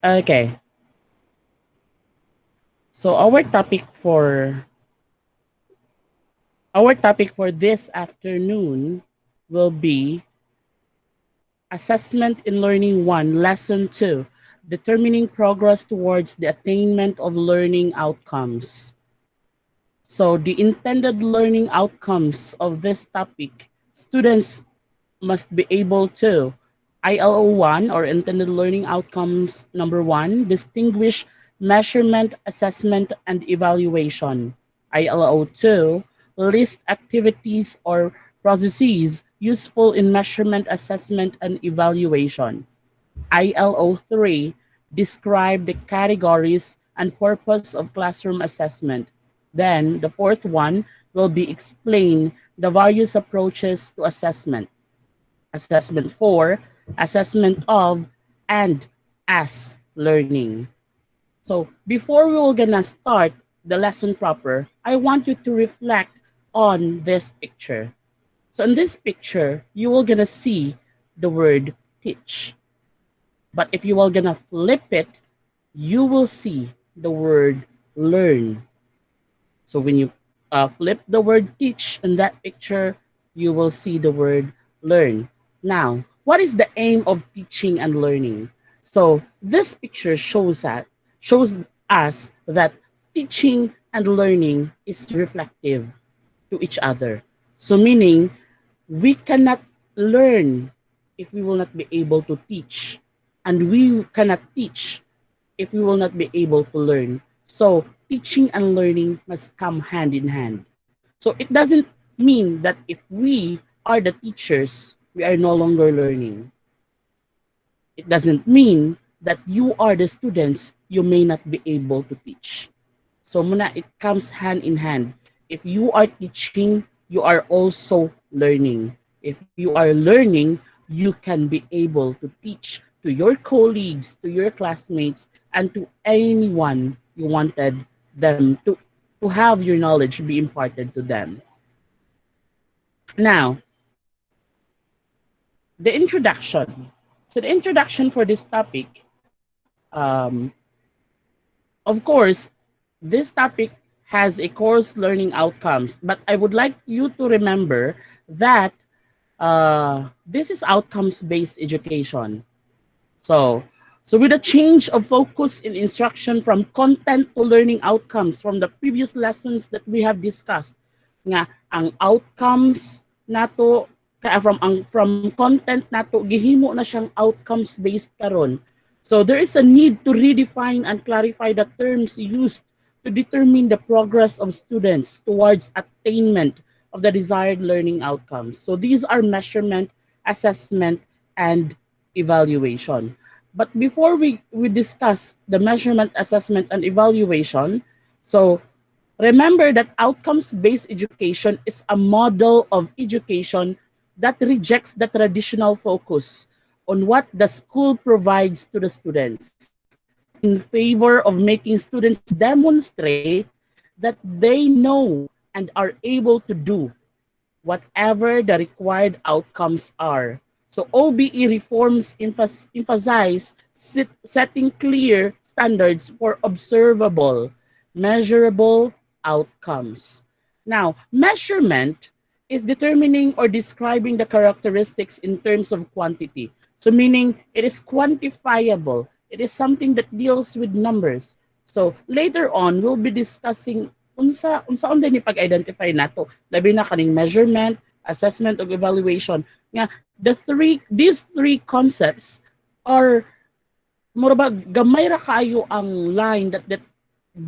Okay. So our topic for this afternoon will be Assessment in Learning 1, Lesson 2, Determining Progress Towards the Attainment of Learning Outcomes. So the intended learning outcomes of this topic, students must be able to ILO 1 or intended learning outcomes number 1, distinguish measurement, assessment, and evaluation. ILO 2, list activities or processes useful in measurement, assessment, and evaluation. ILO 3, describe the categories and purpose of classroom assessment. Then the fourth one will be explain the various approaches to assessment. Assessment 4, assessment of and as learning. So before we are gonna start the lesson proper, I want you to reflect on this picture. So in this picture, you will gonna see the word teach. But if you are gonna flip it, you will see the word learn. So when you flip the word teach in that picture, you will see the word learn. Now, what is the aim of teaching and learning? So this picture shows us that teaching and learning is reflective to each other. So meaning we cannot learn if we will not be able to teach, and we cannot teach if we will not be able to learn. So teaching and learning must come hand in hand. So it doesn't mean that if we are the teachers, we are no longer learning. It doesn't mean that you are the students, you may not be able to teach. So muna, it comes hand in hand. If you are teaching, you are also learning. If you are learning, you can be able to teach to your colleagues, to your classmates, and to anyone you wanted them to have your knowledge be imparted to them. Now, the introduction. So the introduction for this topic, um, of course, this topic has a course learning outcomes, but I would like you to remember that this is outcomes-based education. So, so with a change of focus in instruction from content to learning outcomes from the previous lessons that we have discussed, nga ang outcomes nato from content nato gihimo na siyang outcomes based karon. So there is a need to redefine and clarify the terms used to determine the progress of students towards attainment of the desired learning outcomes. So these are measurement, assessment, and evaluation. But before we discuss the measurement, assessment, and evaluation, so remember that outcomes-based education is a model of education that rejects the traditional focus on what the school provides to the students in favor of making students demonstrate that they know and are able to do whatever the required outcomes are. So OBE reforms emphasize setting clear standards for observable, measurable outcomes. Now, measurement is determining or describing the characteristics in terms of quantity. So meaning it is quantifiable. It is something that deals with numbers. So later on, we'll be discussing unsa ni pag-identify nato labi na kaning measurement, assessment ug evaluation nga these three concepts are mura ba gamay ra kayo ang line that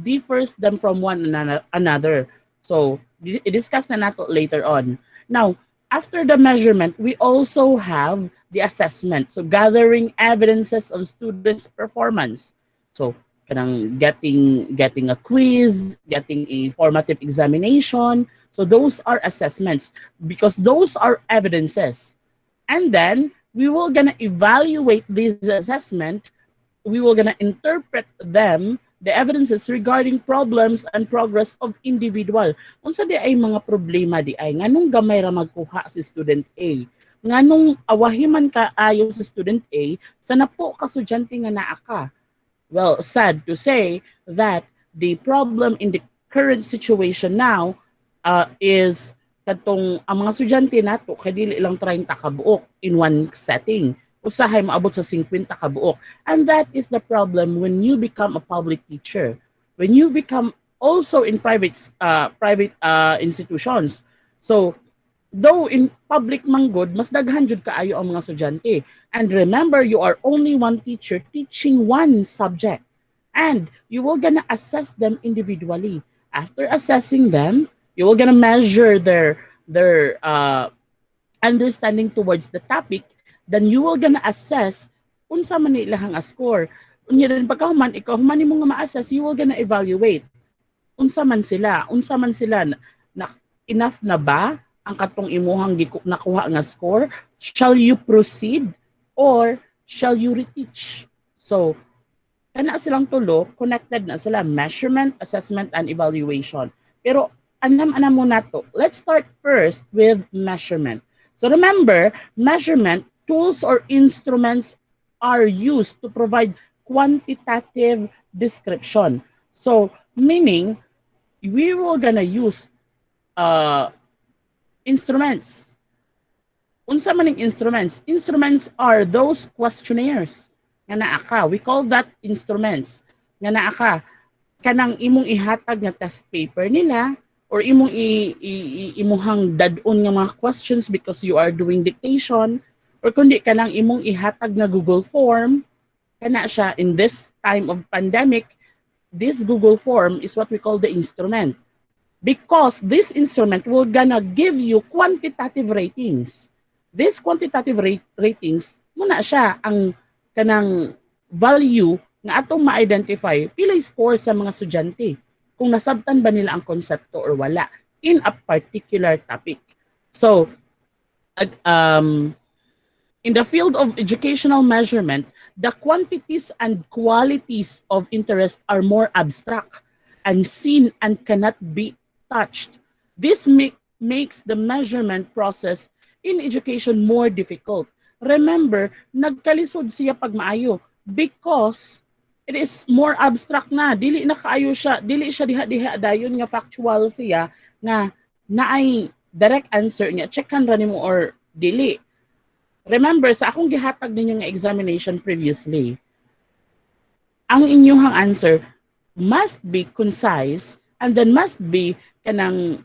differs them from one another. So i-discuss na nato later on. Now, after the measurement, we also have the assessment. So gathering evidences of students' performance. So kanang getting a quiz, getting a formative examination. So those are assessments because those are evidences. And then we will gonna evaluate this assessment. We will gonna interpret them, the evidences regarding problems and progress of individual. Unsa di ay mga problema di ay nganong gamay ra magkuha si student A, nganong awahiman ka ayo sa student A sa napo ka estudyante nga naa ka. Well, sad to say that the problem in the current situation now is katong ang mga estudyante nato kay dili lang 30 ka buok in one setting. Usahay maabot sa 50 ka buok. And that is the problem when you become a public teacher. When you become also in private institutions. So though in public manggod, mas daghan jud kaayo ang mga estudyante. And remember, you are only one teacher teaching one subject. And you will gonna assess them individually. After assessing them, you will gonna measure their understanding towards the topic. Then you will gonna assess unsa man ilahang a score. Unya rin pagkahuman, ikaw human nimo nga ma-assess, you will gonna evaluate unsa man sila na enough na ba ang katong imuhang nakuha nga score? Shall you proceed or shall you reteach? So kana silang tulo, connected na sila, measurement, assessment, and evaluation. Pero anam-anam mo na to. Let's start first with measurement. So remember, measurement, tools or instruments are used to provide quantitative description. So meaning, we will gonna use instruments. Unsa man instruments? Instruments are those questionnaires nga naa ka. We call that instruments. Nga naa ka. Kanang imong ihatag nga test paper nila or imong imuhang dadon nga mga questions because you are doing dictation or kundi kanang imong ihatag nga Google form. Kana siya in this time of pandemic, this Google form is what we call the instrument. Because this instrument will gonna give you quantitative ratings. These quantitative ratings, muna siya ang kanang value nga atong ma-identify pila score sa mga estudyante kung nasabtan ba nila ang konsepto or wala in a particular topic. So, in the field of educational measurement, the quantities and qualities of interest are more abstract, unseen, and cannot be touched. This makes the measurement process in education more difficult. Remember, nagkalisod siya pag maayo because it is more abstract na. Dili na kaayo siya, dili siya diha-diha dayon nga factual siya nga naay direct answer niya. Checkan ra nimo or dili. Remember, sa akong gihatag ninyo nga examination previously, ang inyong answer must be concise and then must be kanang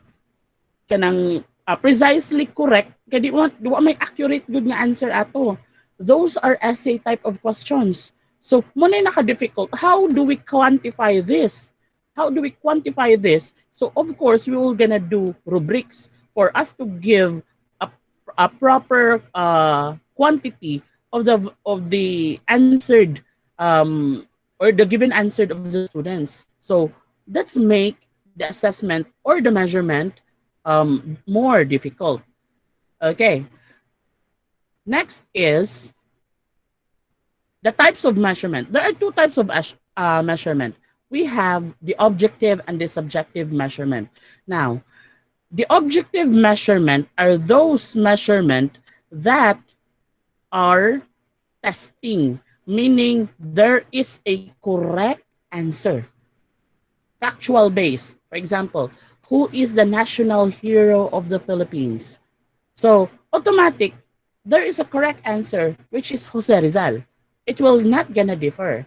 precisely correct kaya di wa may accurate good nga answer ato. Those are essay type of questions. So mo na naka-difficult. How do we quantify this? How do we quantify this? So of course we will gonna do rubrics for us to give a proper quantity of the answered or the given answer of the students. So let's make the assessment or the measurement more difficult. Okay. Next is the types of measurement. There are two types of measurement. We have the objective and the subjective measurement. Now, the objective measurement are those measurement that are testing, meaning there is a correct answer. Factual base. For example, who is the national hero of the Philippines? So, automatic, there is a correct answer, which is Jose Rizal. It will not gonna differ.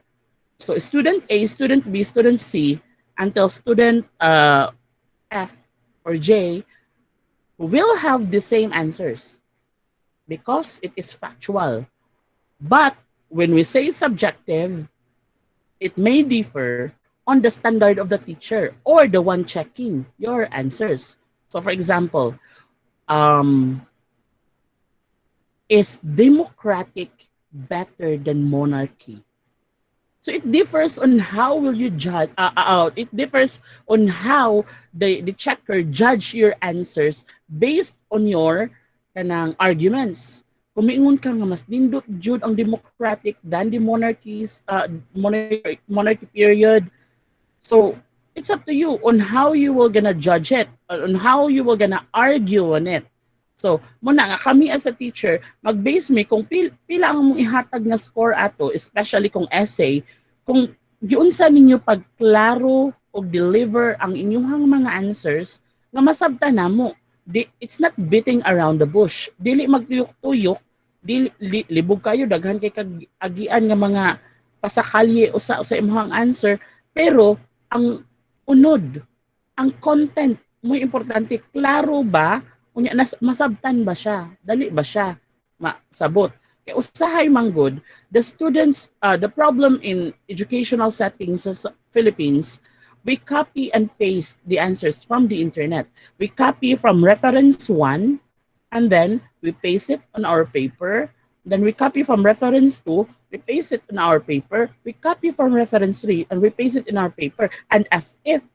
So, student A, student B, student C, until student F or J will have the same answers because it is factual. But when we say subjective, it may differ on the standard of the teacher or the one checking your answers. So for example, is democratic better than monarchy? So it differs on how will you judge, it differs on how the checker judge your answers based on your kanang arguments. Kung miingon ka nga mas nindot jud ang democratic than the monarchy period. So it's up to you on how you will gonna judge it, on how you will gonna argue on it. So, muna nga kami as a teacher, mag-base me kung pila ang mong ihatag na score ato, especially kung essay, kung giunsa ninyo pagklaro o deliver ang inyong mga answers nga masabtan namo. It's not beating around the bush. Dili magtuyok-tuyok, libog kayo daghan kay agian nga mga pasakalye usa sa imong answer, pero ang unod, ang content mo importante, klaro ba unya masabtan ba siya, dali ba siya masabot. Kay usahay manggod, the problem in educational settings sa Philippines, we copy and paste the answers from the internet. We copy from reference 1, and then we paste it on our paper. Then we copy from reference 2, we paste it in our paper. We copy from reference 3, and we paste it in our paper. And as if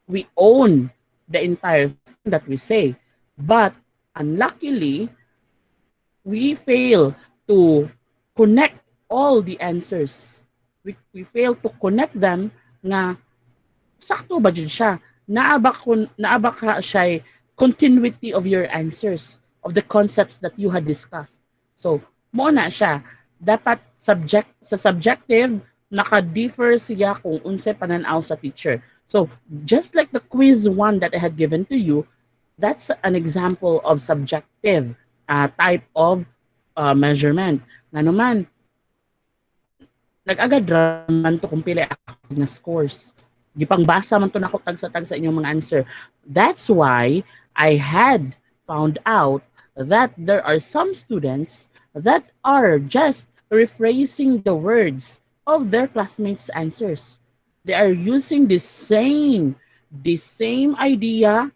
we own the entire thing that we say. But unluckily, we fail to connect all the answers. We fail to connect them nga sakto ba dyan siya? Naaba ka siya continuity of your answers, of the concepts that you had discussed. So, mo na siya. Dapat sa subjective, naka-differ siya kung unsa pananaw sa teacher. So, just like the quiz one that I had given to you, that's an example of subjective type of measurement. Nga naman, nag-agad raman to kung pili ako na scores. Gipangbasa man to nako tag sa inyong mga answer. That's why I had found out that there are some students that are just rephrasing the words of their classmates' answers. They are using the same idea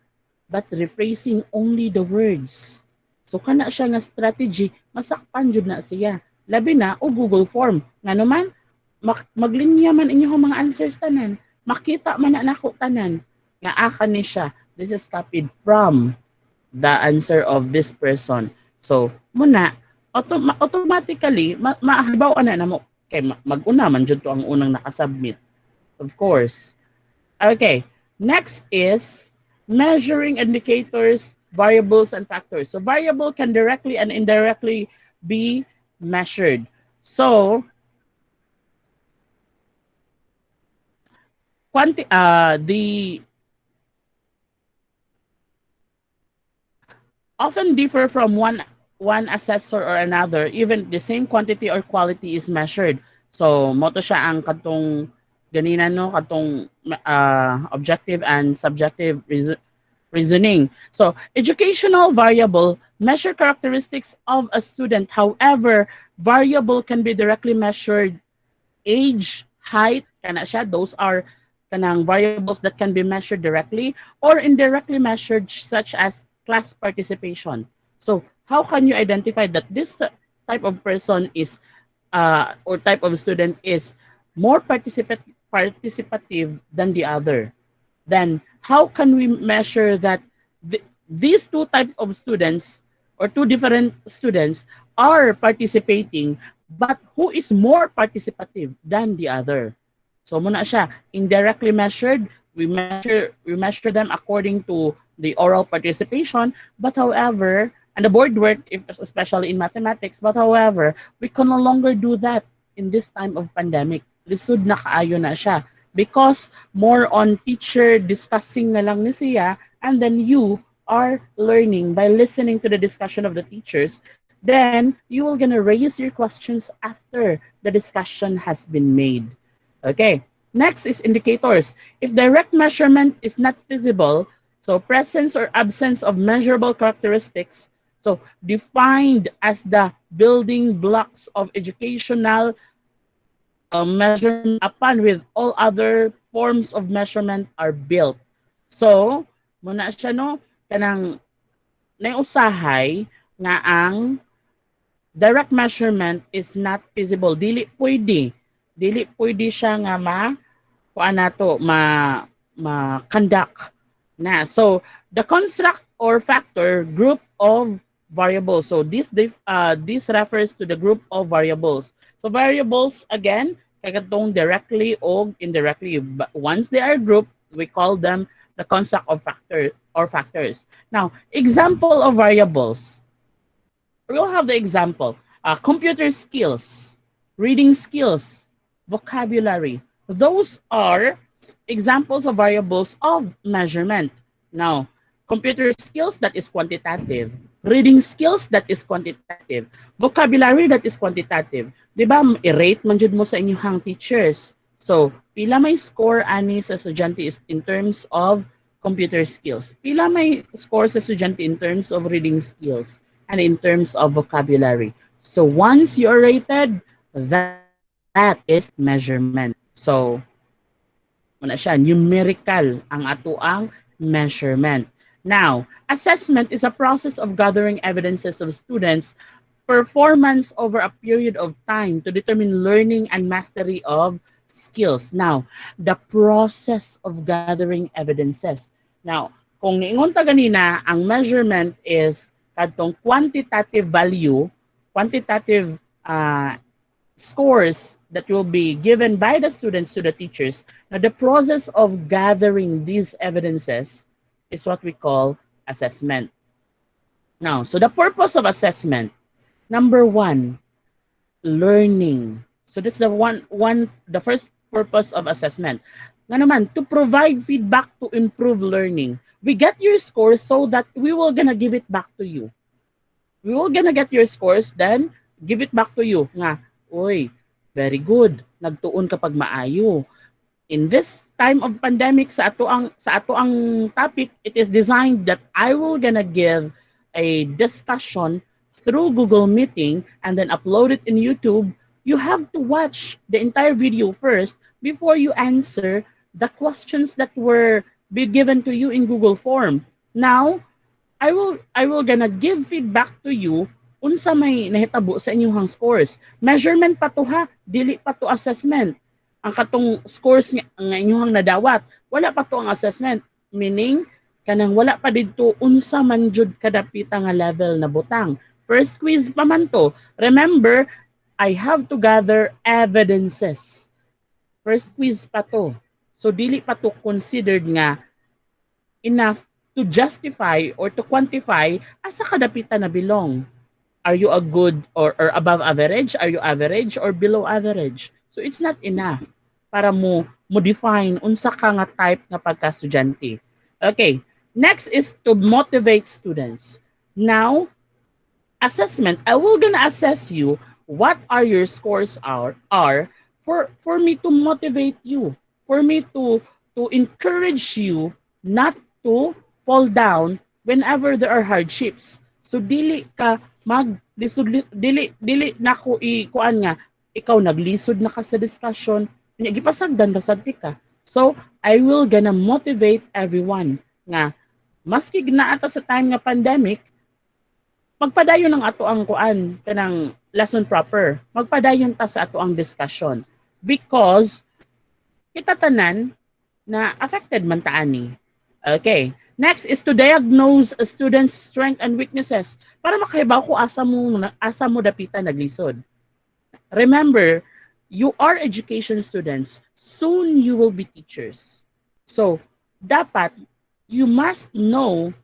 but rephrasing only the words. So kana siya nga strategy, masakpan jud na siya. Labi na o Google Form. Nga naman, maglinya man inyong mga answers tanan. Makita man na nako tanan. Nga aka ni siya. This is copied from the answer of this person. So, muna, automatically, maahabaw na mo. Kay mag-una man jud to ang unang nakasubmit. Of course. Okay. Next is measuring indicators, variables, and factors. So variable can directly and indirectly be measured. So the often differ from one assessor or another, even the same quantity or quality is measured. So mo to siya ang katong ganina no, katong objective and subjective reasoning. So educational variable measure characteristics of a student. However, variable can be directly measured. Age, height, kana siya, those are kanang variables that can be measured directly or indirectly measured, such as class participation. So how can you identify that this type of person is or type of student is more participative than the other? Then how can we measure that these two types of students or two different students are participating, but who is more participative than the other? So muna siya, indirectly measured, we measure them according to the oral participation, but however, and the board work, especially in mathematics, but however, we can no longer do that in this time of pandemic. Lisod na kaayo na siya because more on teacher discussing na lang ni siya, and then you are learning by listening to the discussion of the teachers. Then you will gonna raise your questions after the discussion has been made. Okay, next is indicators. If direct measurement is not feasible, so presence or absence of measurable characteristics, so defined as the building blocks of educational measurement upon with all other forms of measurement are built. So, muna siya no, kanang naiusahay nga ang direct measurement is not feasible. Dili pwede siya nga kuan nato conduct na. So the construct or factor group of variables. So this refers to the group of variables. So variables again kagatong directly or indirectly. But once they are grouped, we call them the construct of factors. Now, example of variables. We'll have the example. Computer skills, reading skills, vocabulary, Those are examples of variables of measurement. Now, computer skills, that is quantitative. Reading skills, that is quantitative. Vocabulary, that is quantitative. Di ba, i-rate man jud mo sa inyong teachers. So, pila may score ani sa estudyante is in terms of computer skills. Pila may score sa estudyante in terms of reading skills and in terms of vocabulary. So, once you are rated, that is measurement. So, muna siya, numerical ang atuang measurement. Now, assessment is a process of gathering evidences of students' performance over a period of time to determine learning and mastery of skills. Now, the process of gathering evidences. Now, kung niingon ta ganina, ang measurement is kadtong quantitative value, quantitative scores that will be given by the students to the teachers. Now, the process of gathering these evidences is what we call assessment. Now, so the purpose of assessment, number one, learning. So that's the first purpose of assessment. Nga naman, to provide feedback to improve learning. We get your scores so that we will gonna give it back to you. We will gonna get your scores, then give it back to you. Nga, oy, very good. Nagtuon kapag maayo. In this time of pandemic, sa ato ang topic, it is designed that I will gonna give a discussion through Google Meeting and then upload it in YouTube. You have to watch the entire video first before you answer the questions that were be given to you in Google form. Now, I will gonna give feedback to you unsa may nahitabo sa inyong scores. Measurement pa to ha, dili pa to assessment. Ang katong scores nga inyong nadawat, wala pa to ang assessment. Meaning, kanang wala pa dito unsa man jud kadapita nga level na butang. First quiz pa man to. Remember, I have to gather evidences. First quiz pa to. So dili pa to considered nga enough to justify or to quantify asa kadapitan na belong. Are you a good or above average? Are you average or below average? So it's not enough para mo define unsa ka nga type nga pagka-estudyante. Okay, next is to motivate students. Now, assessment, I will gonna assess you what are your scores are for me to motivate you, for me to encourage you not to fall down whenever there are hardships. So dili ka dili nako kuan nga ikaw naglisod na ka sa discussion, nya gipasagdan basad ka. So I will gonna motivate everyone nga maski ginaata sa time nga pandemic, magpadayon ng ato ang kuan kanang lesson proper. Magpadayon ta sa ato ang discussion because kita tanan na affected man ta ani. Okay. Next is to diagnose a student's strength and weaknesses para makahibaw ko asa mo dapita naglisod. Remember, you are education students. Soon you will be teachers. So, dapat you must know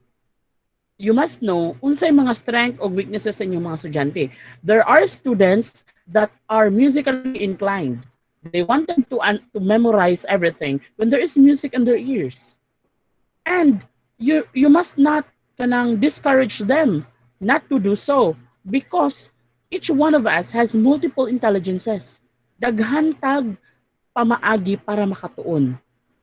unsay mga strength o weaknesses sa inyong mga estudyante. There are students that are musically inclined. They want them to memorize everything when there is music in their ears. And you must not kanang discourage them not to do so because each one of us has multiple intelligences. Daghan tag pamaagi para makatuon.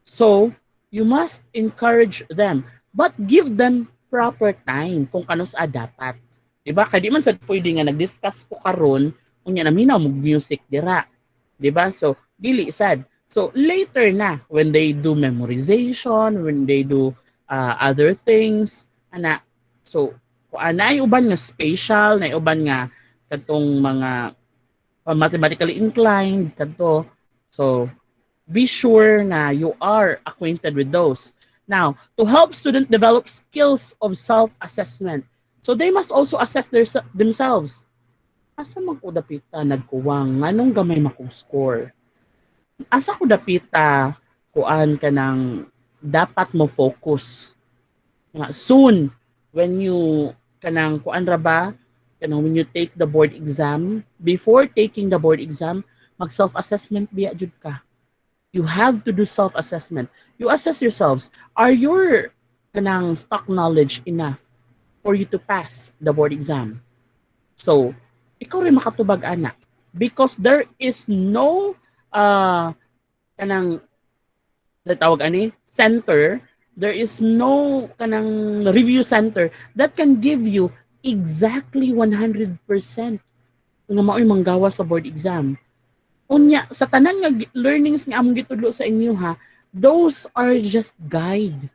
So, you must encourage them but give them proper time kung kano sa dapat. Diba? Kaya di man sa pwede nga nag-discuss ko karon unya na minaw mag music dira. Diba? So, dili sad. So, later na when they do memorization, when they do other things, ana. So, naay uban nga spatial, naay uban nga katong mga mathematically inclined kadto. So, be sure na you are acquainted with those. Now, to help students develop skills of self-assessment, so they must also assess themselves. Asa man ko dapita nagkuwang, nganong gamay makong score? Asa ko dapita kuan kanang dapat mo focus. Soon, when you kanang kuan ra ba, kanang when you take the board exam, before taking the board exam, mag self-assessment biya jud ka. You have to do self-assessment. You assess yourselves. Are your kanang stock knowledge enough for you to pass the board exam? So, ikaw rin makatubag ana. Because there is no kanang tawag ani center, there is no kanang review center that can give you exactly 100% nga mao'y manggawa sa board exam. Unya sa tanan nga learnings nga among gitudlo sa inyo ha, those are just guide.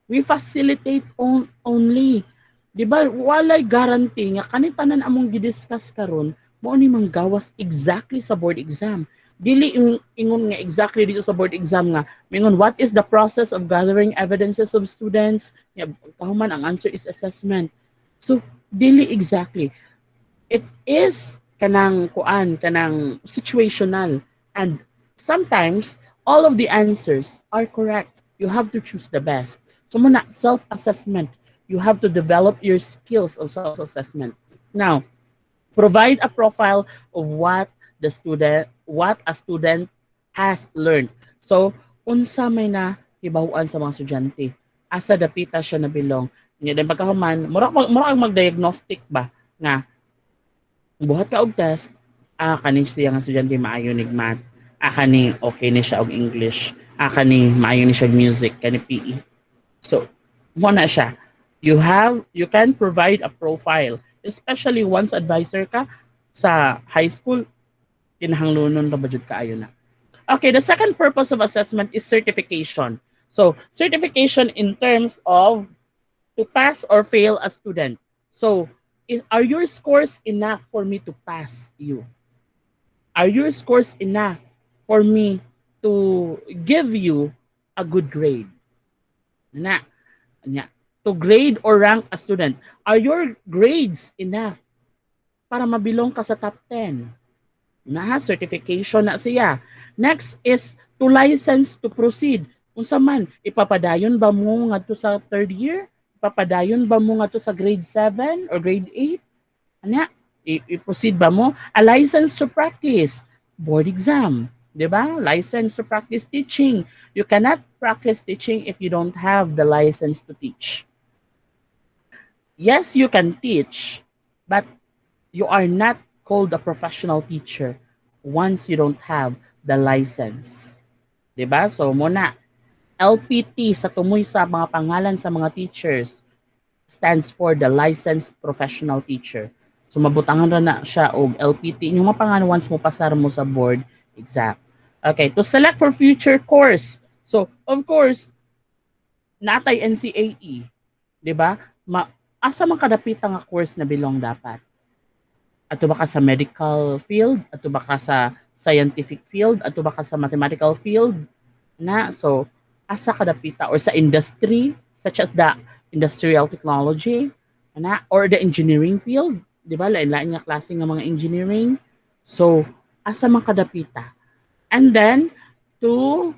We facilitate only. Di ba walay guarantee nga kani tanan among gidiscuss karon mao ni manggawas exactly sa board exam. Dili ingon nga exactly dito sa board exam nga mingon what is the process of gathering evidences of students? Ya, kahuman ang answer is assessment. So dili exactly. It is kanang kuan kanang situational, and sometimes all of the answers are correct. You have to choose the best. So muna self-assessment. You have to develop your skills of self-assessment. Now, provide a profile of what a student has learned. So unsa may na hibaw-an sa mga estudyante, asa dapita siya na bilong. Nya din pagkahuman mura mag-diagnostic ba nga buhat ka og test, kani siya nga estudyante maayo nig math, kani okay ni siya og English, kani maayo ni siya og music, kani PE. So, mo na siya. You can provide a profile, especially once advisor ka sa high school, kinahanglunon ra ba jud kaayo na. Okay, the second purpose of assessment is certification. So, certification in terms of to pass or fail a student. So, are your scores enough for me to pass you? Are your scores enough for me to give you a good grade? Na, nya, to grade or rank a student. Are your grades enough para mabilong ka sa top 10? Na certification na siya. Next is to license to proceed. Unsa man, ipapadayon ba mo ngadto sa third year? Ipapadayon ba mo ngadto sa grade 7 or grade 8? Anya, i-proceed ba mo? A license to practice. Board exam. Diba? License to practice teaching. You cannot practice teaching if you don't have the license to teach. Yes, you can teach, but you are not called a professional teacher once you don't have the license. Diba? So, muna, LPT sa tumoy sa mga pangalan sa mga teachers stands for the licensed professional teacher. So mabutangan ra na siya og LPT inyong mga pangalan once mo pasar mo sa board exam. Okay, to select for future course. So of course, natay NCAE, 'di ba? Asa man kadapita nga course na bilong dapat? Ato ba ka sa medical field? Ato ba ka sa scientific field? Ato ba ka sa mathematical field? Na so asa kadapita or sa industry such as the industrial technology na or the engineering field, di ba? Lain-lain nga klase nga mga engineering. So asa man kadapita? And then to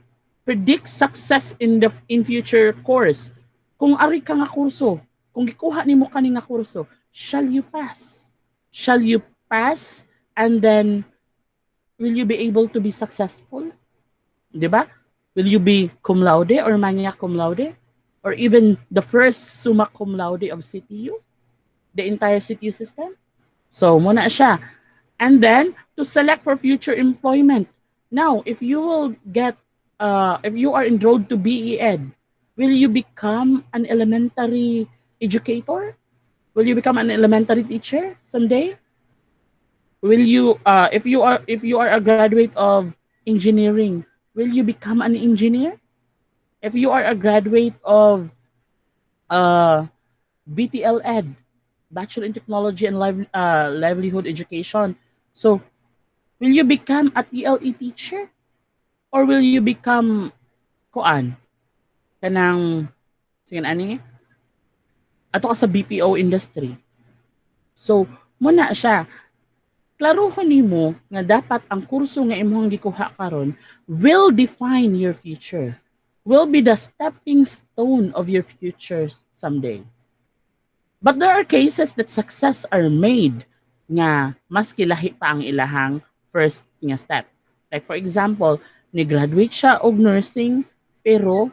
predict success in future course. Kung ari ka nga kurso, kung gikuha nimo kani nga kurso, shall you pass? Shall you pass and then will you be able to be successful? 'Di ba? Will you be cum laude or magna cum laude? Or even the first summa cum laude of CTU? The entire CTU system? So, muna siya. And then, to select for future employment. Now, if you will if you are enrolled to B.Ed, will you become an elementary educator? Will you become an elementary teacher someday? Will you, if you are a graduate of engineering, will you become an engineer? If you are a graduate of BTL Ed, Bachelor in Technology and Livelihood Education, so will you become a TLE teacher? Or will you become kuan? Kanang, sige ani? Ato ka sa BPO industry. So, muna siya. Klaruhon nimo nga dapat ang kurso nga imong gikuha karon will define your future. Will be the stepping stone of your future someday. But there are cases that success are made nga mas kilahi pa ang ilahang first nga step. Like for example, Ni-graduate siya og nursing pero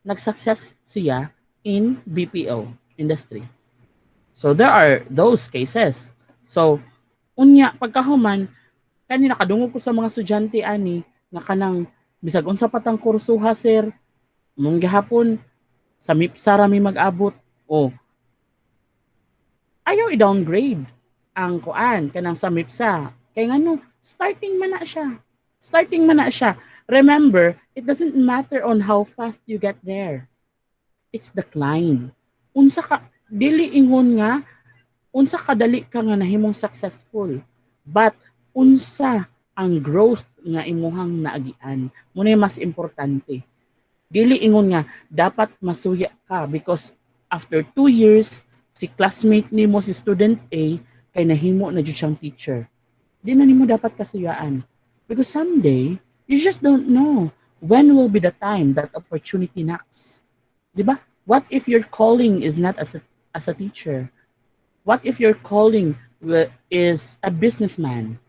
nag-success siya in BPO industry. So there are those cases. So unya pagkahuman kani nakadungog ko sa mga estudyante ani nga kanang bisag unsa patang kursuha sir mong gihapon sa MIPSA ra mi mag-abot o ayaw i-downgrade ang kuan kanang sa MIPSA kay ngano starting man na siya. Starting man na siya. Remember, it doesn't matter on how fast you get there. It's the climb. Unsa ka dili ingon nga unsa kadali ka nga nahimong successful. But unsa ang growth nga imuhang naagian. Muna yung mas importante. Dili ingon nga dapat masuya ka because after 2 years si classmate nimo si student A kay nahimo na jud siyang teacher. Di na nimo dapat kasuyaan. Because someday, you just don't know when will be the time that opportunity knocks. Di ba? What if your calling is not as a teacher? What if your calling is a businessman?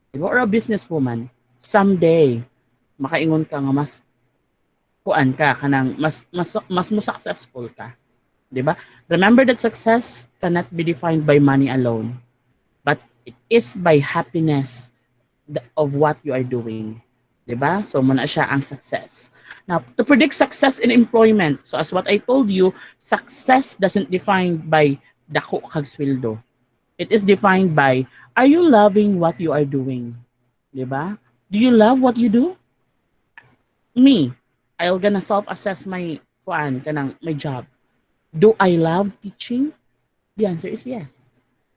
Di ba? Or a businesswoman? Someday, makaingon ka nga mas kuan ka kanang mas mo successful ka. Di ba? Remember that success cannot be defined by money alone, but it is by happiness of what you are doing. Diba? So, muna siya ang success. Now, to predict success in employment, so as what I told you, success doesn't define by dako kag sweldo. It is defined by, are you loving what you are doing? Diba? Do you love what you do? Me, I'll gonna self-assess my my job. Do I love teaching? The answer is yes.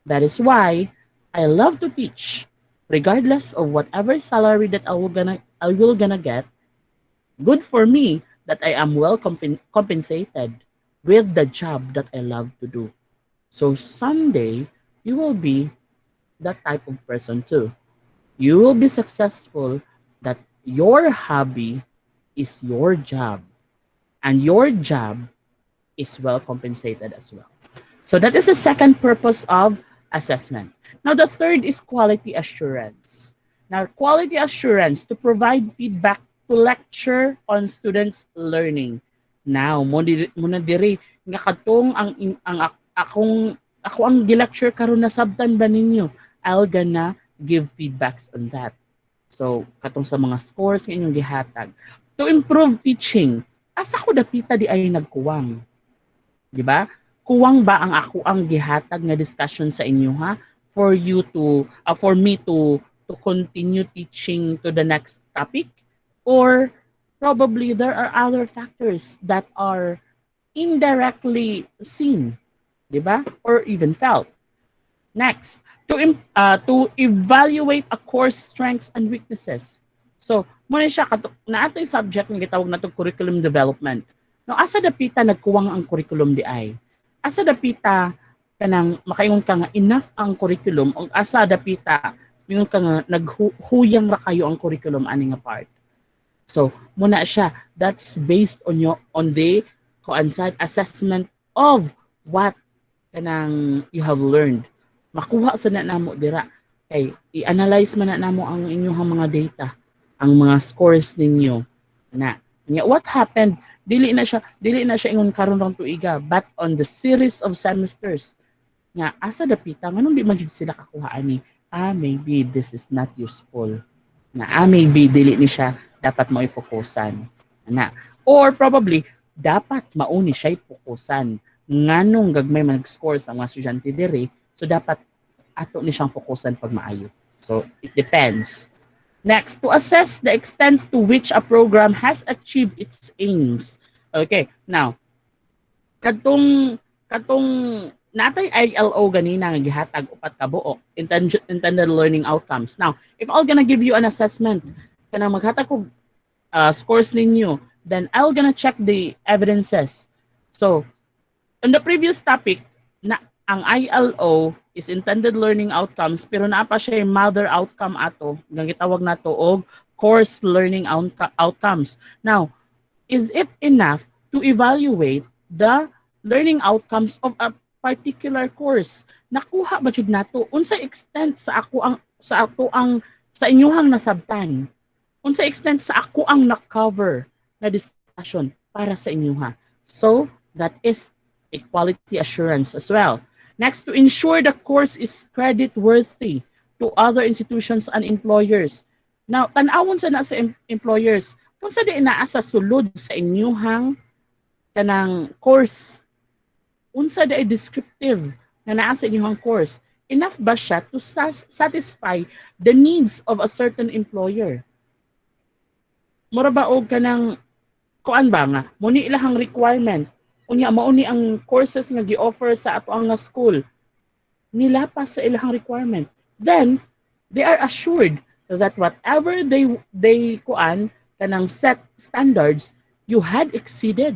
That is why I love to teach. Regardless of whatever salary that I will gonna get, good for me that I am well compensated with the job that I love to do. So someday you will be that type of person too. You will be successful that your hobby is your job and your job is well compensated as well. So that is the second purpose of assessment. Now, the third is quality assurance. Now, quality assurance to provide feedback to lecture on students' learning. Now, muna diri nga katong ako ang gi-lecture karon na sabtan ba ninyo? I'll gonna give feedbacks on that. So, katong sa mga scores nga inyong gihatag. To improve teaching, asa ko dapita di ay nagkuwang? Di ba? Kuwang ba ang ako ang gihatag nga discussion sa inyo ha? For me to continue teaching to the next topic, or probably there are other factors that are indirectly seen, di ba? Or even felt. Next, to evaluate a course strengths and weaknesses. So, muna siya na atong subject nga gitawag nato curriculum development. No, asa dapita nagkuwang ang curriculum di ay? Asa dapita kanang makaingon ka nga enough ang curriculum o asa dapita mingon ka nga naghuyang ra kayo ang curriculum ani nga part. So muna siya, that's based on the kuansad assessment of what kanang you have learned. Makuha sa na namo dira kay i-analyze man na namo ang inyong mga data, ang mga scores ninyo na. What happened? Dili na siya ingon karon rang tuiga, but on the series of semesters nga asa dapita nganong di man jud sila kakuha ani. Maybe this is not useful. Maybe dili ni siya dapat mo i-focusan. Or probably dapat mauni siya i-focusan. Nganong gagmay man nag-score sa mga estudyante diri, so dapat ato ni siyang focusan pag maayo. So it depends. Next, to assess the extent to which a program has achieved its aims. Okay, now, katong natay ILO ganina nga gihatag upat ka buok, intended learning outcomes. Now, if I'll gonna give you an assessment, kanang maghatag ko scores ninyo, then I'll gonna check the evidences. So, on the previous topic, ang ILO is intended learning outcomes pero naa pa siya yung mother outcome ato nga gitawag nato og course learning outcomes. Now, is it enough to evaluate the learning outcomes of a particular course? Nakuha ba jud nato unsay extent sa inyuhang nasabtan? unsa extent sa ako ang na-cover na discussion para sa inyo ha. So, that is a quality assurance as well. Next, to ensure the course is credit-worthy to other institutions and employers. Now, tanawon sa na sa employers, kung sa di naa sa sulod sa inyuhang kanang course, unsa di ay descriptive na naa sa inyuhang course, enough ba siya to satisfy the needs of a certain employer? Mura ba og kanang kuan ba nga muni ilahang requirement unya mao ni ang courses nga gi-offer sa ato ang nga school nilapas sa ilahang requirement, then they are assured that whatever they kuan kanang set standards you had exceeded,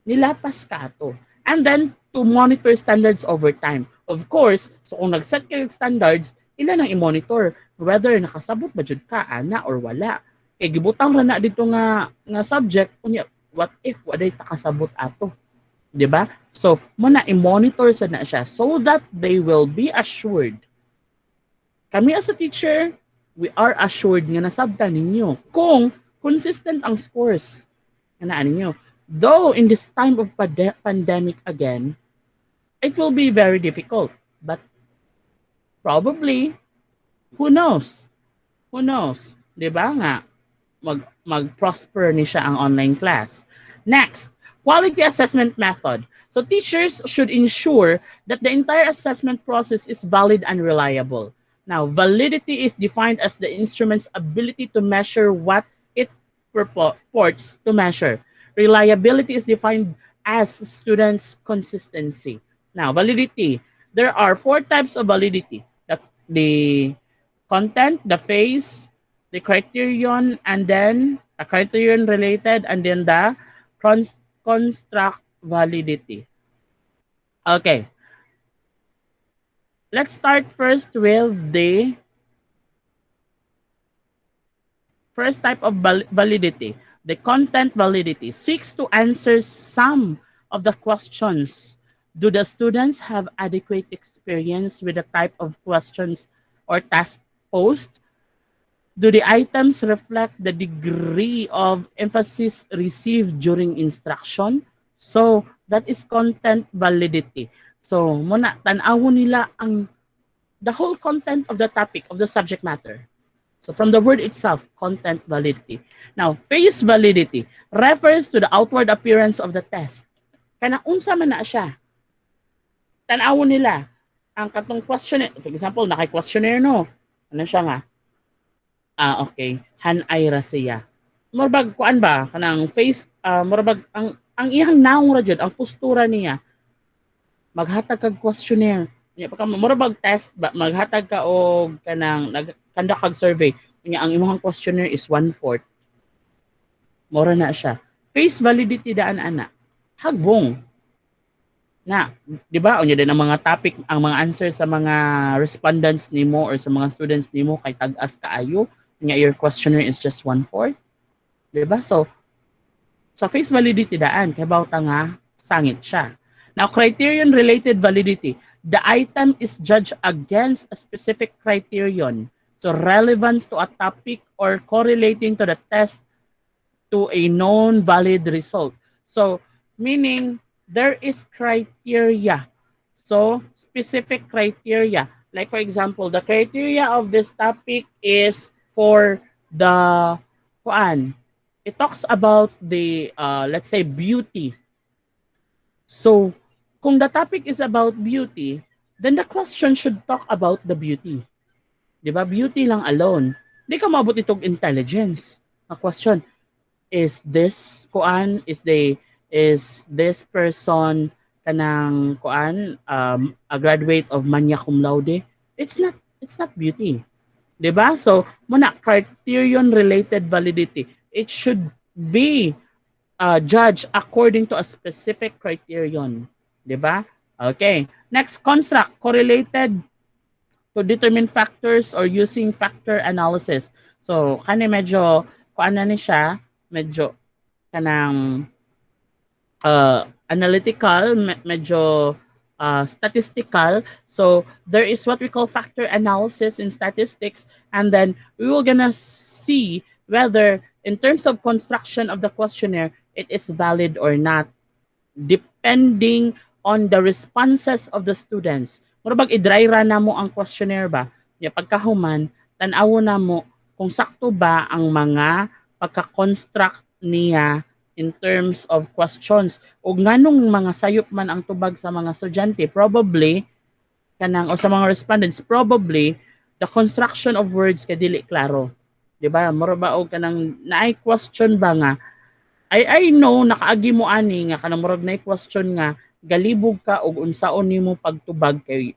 nilapas ka ato. And then to monitor standards over time, of course. So kung nag-set kayo standards, ilan ang i-monitor whether nakasabot ba jud ka ana or wala. Kay gibutang ra na dito nga subject unya what if waday takasabot ato, di ba? So muna i-monitor sa na siya so that they will be assured. Kami as a teacher, we are assured nga nasabtan ninyo kung consistent ang scores nga naa ninyo. Though in this time of pandemic again, it will be very difficult, but probably, who knows? Who knows? Di ba nga? Mag-prosper ni siya ang online class. Next, quality assessment method. So teachers should ensure that the entire assessment process is valid and reliable. Now, validity is defined as the instrument's ability to measure what it purports to measure. Reliability is defined as students' consistency. Now, validity. There are 4 types of validity. The content, the phase, the criterion, and then a criterion related, and then the construct validity. Okay. Let's start first with the first type of validity. The content validity seeks to answer some of the questions. Do the students have adequate experience with the type of questions or task posed? Do the items reflect the degree of emphasis received during instruction? So, that is content validity. So, muna, tanawon nila ang the whole content of the topic, of the subject matter. So, from the word itself, content validity. Now, face validity refers to the outward appearance of the test. Kana unsa man na siya. Tanawon nila ang katong questionnaire. For example, naka-questionnaire no. Ano siya nga? Okay. Hanay ra siya. Murabag kuan ba kanang face murabag ang iyang naong ra jud, ang postura niya. Maghatag kag questionnaire. Nya pagka murabag test ba maghatag ka og kanang nagkanda kag survey. Nya ang imong questionnaire is 1/4. Mora na siya. Face validity daan ana. Hagbong. Na, di ba? Unya din ang mga topic, ang mga answer sa mga respondents nimo or sa mga students nimo kay tag-as kaayo. Nya your questionnaire is just 1/4. Di ba? So, sa face validity daan, kay bawta nga sangit siya. Now, criterion-related validity. The item is judged against a specific criterion. So, relevance to a topic or correlating to the test to a known valid result. So, meaning, there is criteria. So, specific criteria. Like, for example, the criteria of this topic is for the, kuan, it talks about the, let's say, beauty. So, kung the topic is about beauty, then the question should talk about the beauty. Di ba? Beauty lang alone. Di ka maabot itong intelligence. A question, is this kuan, is this person kanang kuan a graduate of magna cum laude? It's not beauty. Di ba? So, muna, criterion related validity. It should be judged according to a specific criterion. Di ba? Okay. Next, construct correlated to determine factors or using factor analysis. So, kani medyo kuan na ni siya, medyo kanang analytical, medyo statistical. So there is what we call factor analysis in statistics, and then we will gonna see whether in terms of construction of the questionnaire, it is valid or not, depending on the responses of the students. Murabag i-dry run na mo ang questionnaire ba? Ya pagkahuman, tan-awo na mo kung sakto ba ang mga pagka-construct niya in terms of questions. O nganong mga sayop man ang tubag sa mga estudyante, probably kanang o sa mga respondents, probably the construction of words kay dili klaro. 'Di ba? Mura ba og kanang naay question ba nga I know nakaagi mo ani nga kanang murag na question nga galibog ka og unsaon nimo pagtubag kay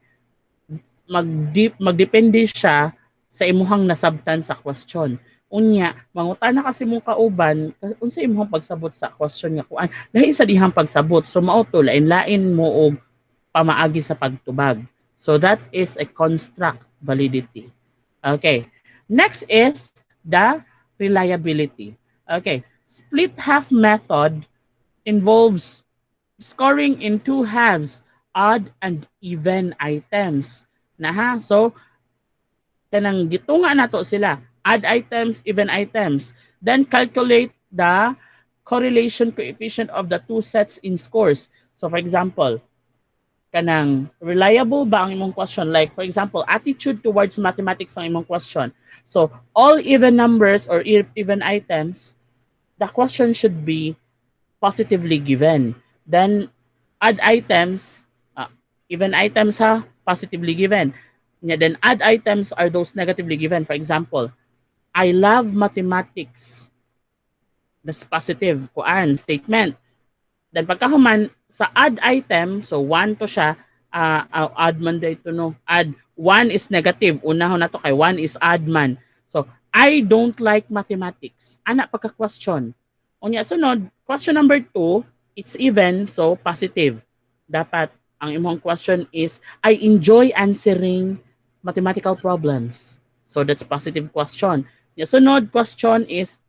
magdepende siya sa imuhang nasabtan sa question. Unya, mangutana kasi mong kauban unsa imong pagsabot sa question nga kuan. Lahi sa dihang pagsabot, so mao to lain-lain mo og pamaagi sa pagtubag. So that is a construct validity. Okay. Next is the reliability. Okay. Split half method involves scoring in two halves, odd and even items. So kanang gitunga nato sila, odd items, even items. Then calculate the correlation coefficient of the two sets in scores. So for example, kanang reliable ba ang imong question? Like for example, attitude towards mathematics ang imong question. So all even numbers or even items, the question should be positively given. Then add items, even items positively given. Yeah, then add items are those negatively given. For example, I love mathematics. That's positive kuan statement. Then pagkahuman sa add item, so 1 to siya, add man dito no. Add 1 is negative. Unahon na to kay 1 is add man. So I don't like mathematics. Ana pagka-question. Unya sunod, question number 2, it's even, so positive. Dapat ang imong question is I enjoy answering mathematical problems. So that's positive question. Unya sunod question is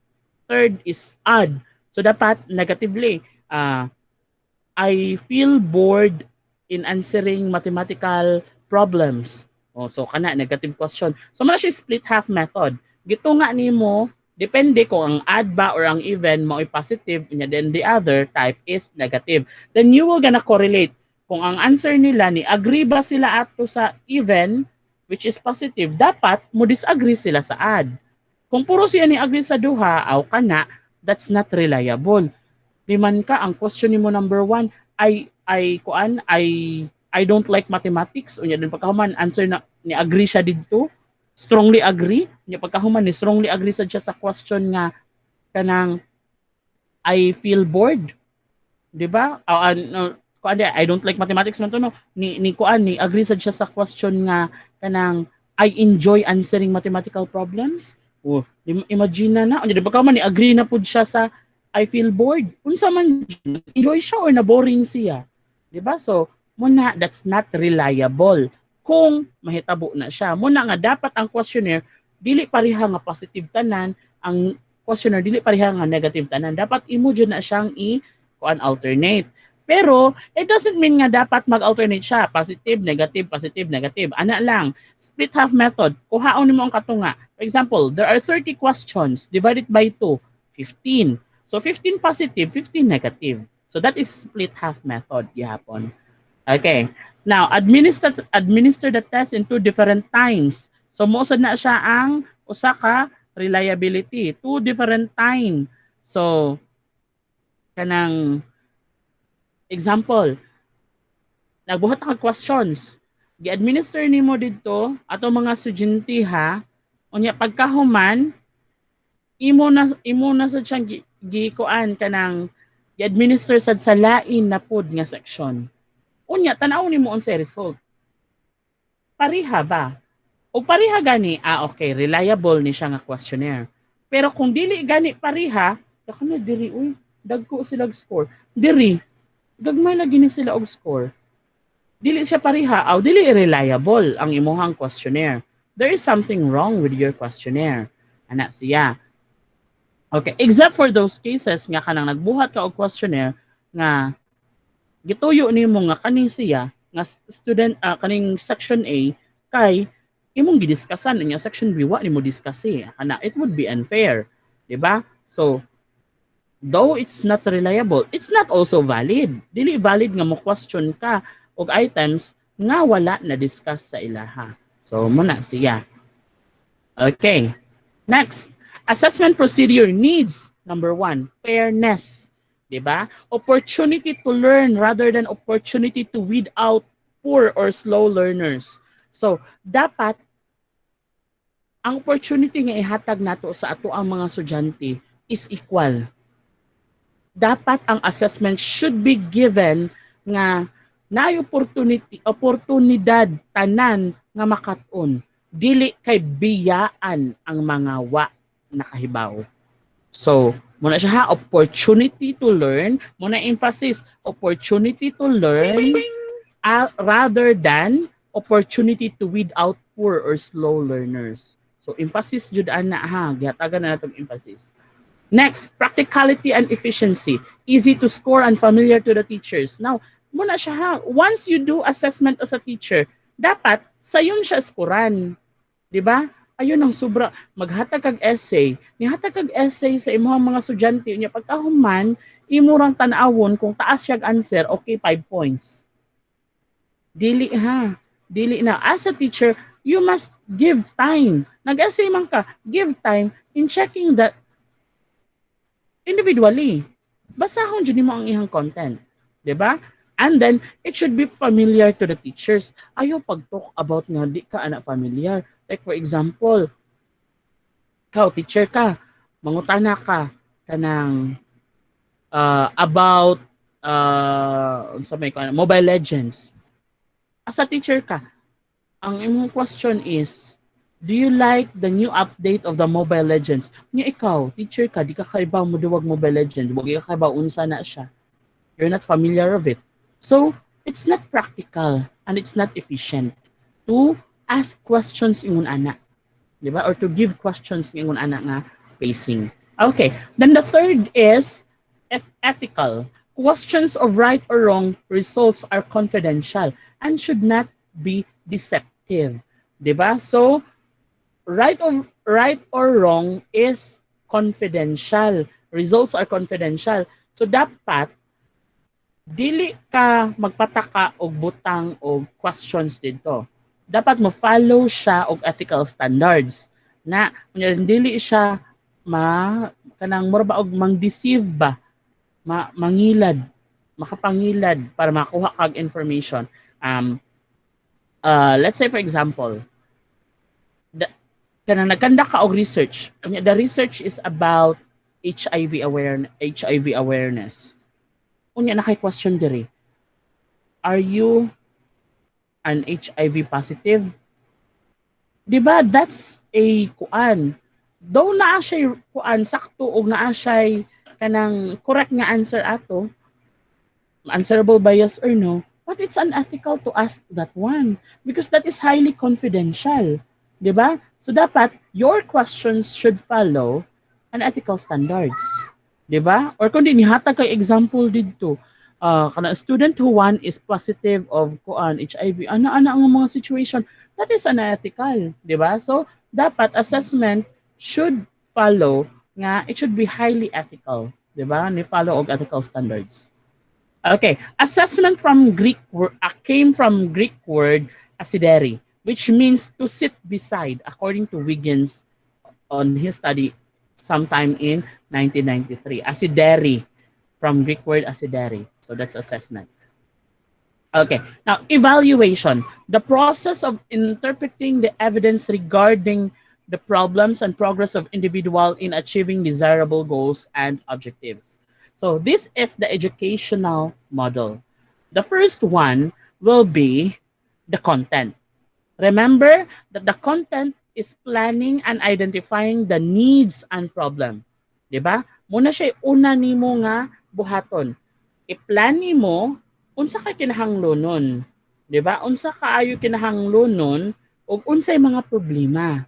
third is odd. So dapat negatively. I feel bored in answering mathematical problems. So kana negative question. So muna siya split half method. Gitunga nimo depende kung ang odd ba or ang even mo ay positive and then the other type is negative. Then you will gonna correlate kung ang answer nila ni agree ba sila ato sa even which is positive, dapat mo disagree sila sa odd. Kung puro siya ni agree sa duha, aw kana, that's not reliable. Liman ka ang question nimo number 1, I don't like mathematics. Unya din pagkahuman answer na ni agree siya didto, strongly agree. Unya pagkahuman ni strongly agree sad siya sa question nga kanang I feel bored. 'Di ba? I don't like mathematics man to no. Ni agree sad siya sa question nga kanang I enjoy answering mathematical problems. Imagine na. Unya di ba man ni agree na pud siya sa I feel bored. Unsa man enjoy siya or na boring siya. 'Di ba? So, muna that's not reliable. Kung mahitabo na siya, muna nga dapat ang questionnaire dili pareha nga positive tanan, ang questionnaire dili pareha nga negative tanan. Dapat imo jud na siyang kuan alternate. Pero it doesn't mean nga dapat mag-alternate siya, positive, negative. Ana lang, split half method. Kuhaon nimo ang katunga. For example, there are 30 questions divided by 2, 15. So 15 positive, 15 negative. So that is split half method gihapon. Okay. Now, administer the test in 2 different times. So mousad na siya ang usa ka reliability, 2 different time. So kanang example, nagbuhat ka questions. Gi-administer nimo didto ato mga estudyante unya pagkahuman imo na sa siyang gikuan kanang i-administer sad sa lain na pod nga section. Unya tan-aw nimo unsay result. Pareha ba? O pareha gani, okay, reliable ni siya nga questionnaire. Pero kung dili gani pareha, dako na diri dagko sila score. Diri gagmay lagi ni sila og score. Dili siya pareha o dili reliable ang imuhang questionnaire. There is something wrong with your questionnaire. Ana siya. Okay, except for those cases nga kanang nagbuhat ka og questionnaire nga gituyo nimo nga kaning siya nga student kaning section A kay imong gidiskussan inya section B wa nimo diskusi kana it would be unfair. di ba? So, though it's not reliable, it's not also valid. Dili valid nga mo question ka og items nga wala na discuss sa ilaha. So, muna siya. Okay. Next, assessment procedure needs, number one, fairness. Diba? Opportunity to learn rather than opportunity to weed out poor or slow learners. So, dapat ang opportunity nga ihatag nato sa ato ang mga estudyante is equal. Dapat ang assessment should be given nga naay oportunidad tanan nga makat-on, dili kay biyaan ang mga wa nakahibaw. So, muna siya ha, opportunity to learn, muna emphasis, opportunity to learn rather than opportunity to weed out poor or slow learners. So, emphasis jud ana ha, gihatagan na natong emphasis. Next, practicality and efficiency. Easy to score and familiar to the teachers. Now, muna siya ha, once you do assessment as a teacher, dapat sayon siya skoran. 'Di ba? Ayun ang sobra maghatag kag essay. Nihatag kag essay sa imong mga estudyante unya pagkahuman imurang tan-awon kung taas siya answer, okay 5 points. Dili ha. Dili na. As a teacher, you must give time. Nag-essay man ka, give time in checking that individually. Basahon jud mo ang ihang content, 'di ba? And then it should be familiar to the teachers. Ayaw pag-talk about nga di ka anak familiar. Like for example, ikaw teacher ka, mangutana ka kanang about unsa may Mobile Legends. As a teacher ka, ang imong question is, do you like the new update of the Mobile Legends? Nya ikaw, teacher ka, di ka kaibaw mo duwag Mobile Legends, wag ka kaibaw unsa na siya. You're not familiar of it. So, it's not practical and it's not efficient to ask questions ingon ana. Di ba? Or to give questions ingon ana nga facing. Okay. Then the third is ethical. Questions of right or wrong results are confidential and should not be deceptive. Di ba? So, right or wrong is confidential. Results are confidential. So, dapat dili ka magpataka og butang og questions dito. Dapat mo follow siya og ethical standards na dili siya kanang mura og mang-deceive ba, mangilad, makapangilad para makuha kag information. Let's say for example, kanang nagkanda ka og research. The research is about HIV awareness. Unya na kay question diri. Are you an HIV positive? Diba? That's a kuan. Though naa siya kuan sakto og naa siya kanang correct nga answer ato, answerable by yes or no, but it's unethical to ask that one because that is highly confidential. Diba? So dapat your questions should follow an ethical standards. 'Di ba? Or kundi nihatag kay example didto, kana student who one is positive of kuan HIV, ana ang mga situation, that is unethical, 'di ba? So dapat assessment should follow nga it should be highly ethical, 'di ba? Ni follow og ethical standards. Okay, assessment from came from Greek word asideri, which means to sit beside, according to Wiggins on his study sometime in 1993. Asideri, from Greek word asideri. So that's assessment. Okay, now evaluation. The process of interpreting the evidence regarding the problems and progress of individual in achieving desirable goals and objectives. So this is the educational model. The first one will be the content. Remember that the content is planning and identifying the needs and problem. 'Di ba? Muna siya una nimo nga buhaton. I-plan nimo unsa kay kinahanglonon. 'Di ba? Unsa kaayo kinahanglonon ug unsay mga problema.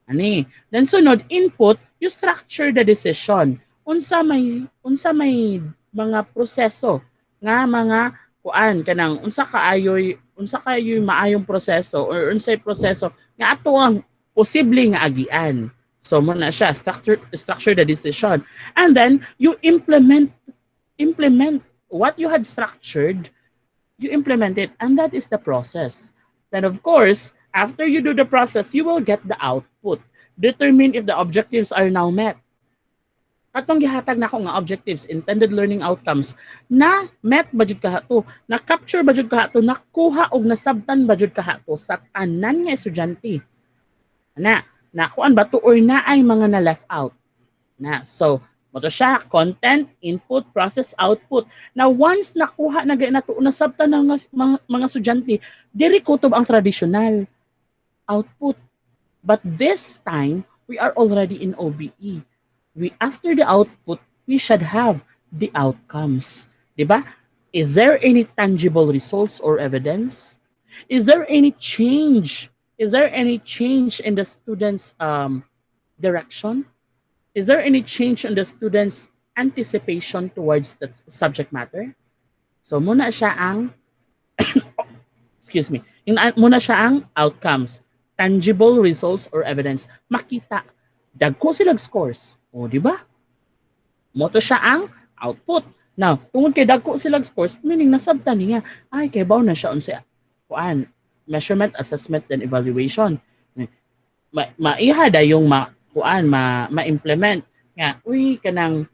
Ani. Then sunod, input, you structure the decision. Unsa may mga proseso nga mga kuan kanang unsa kaayoy maayong proseso or unsay proseso nga ato ang posible nga agian. So muna siya, structure the decision. And then you implement what you had structured, you implement it, and that is the process. Then of course, after you do the process, you will get the output. Determine if the objectives are now met. Atong gihatag na ako nga objectives, intended learning outcomes, na met ba jud kahato, na capture ba jud kahato, nakuha og nasabtan ba jud kahato sa tanan nga estudyante. Nakuan ba to or naay mga na left out. So moto siya, content, input, process, output. Now, once nakuha na na to, nasabtan ng mga estudyante, diri kutob ang traditional output. But this time, we are already in OBE. After the output, we should have the outcomes. Diba? Is there any tangible results or evidence? Is there any change? Is there any change in the student's direction? Is there any change in the student's anticipation towards the subject matter? So muna siya ang excuse me. Muna siya ang outcomes, tangible results or evidence. Makita dagko silang scores. O di ba? Moto siya ang output. Now, tungod kay dagko silang scores, meaning nasabtan niya ay kay baw na siya unsa kuan measurement, assessment, and evaluation. Maihada yung ma-implement nga uy kanang